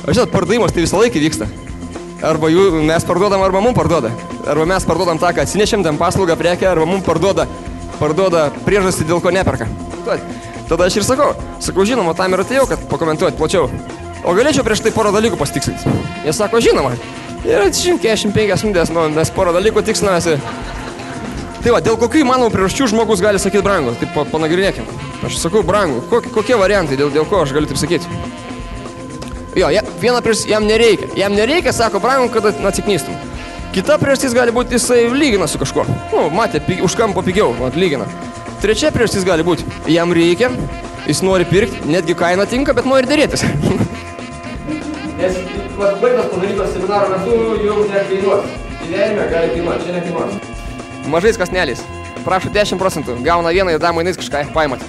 O žinot, pardavimas tai visą laiką vyksta. Arba mes parduodam, arba mum parduoda. Arba mes parduodam tą, ką atsinešėm, ten paslaugą prekę, arba mum parduoda priežastį, dėl ko neperka. Tada aš ir sakau, žinoma, tam ir atėjau, kad pakomentuoti plačiau. O galėčiau prieš tai porą dalykų pasitikslinti. Jie sako, žinoma. Ir 45 minutės, mes porą dalykų tikslinamės. Tai va, dėl kokių įmanomų priežasčių žmogus gali sakyti brangu. Tai panagrinėkim. Aš sakau brangu. Kokie variantai, dėl ko aš galiu taip sakyti? Jo, viena priežastis, jam nereikia. Jam nereikia, sako brangu, kad atsiknystum. Kita priežastis gali būti, jisai lygina su kažkuo. Matė, už kampo pigiau, lygina. Trečia priežastis gali būti, jam reikia, jis nori pirkti, netgi kaina tinka, bet nori dėrėtis. Nes baigtas padarytos seminaro metu jau nekainuos. Gyvenime gali kainuoti, čia nekainuos. Mažais kasneliais. Prašo 10%, gauna vieną ir dar mainais kažką paimat.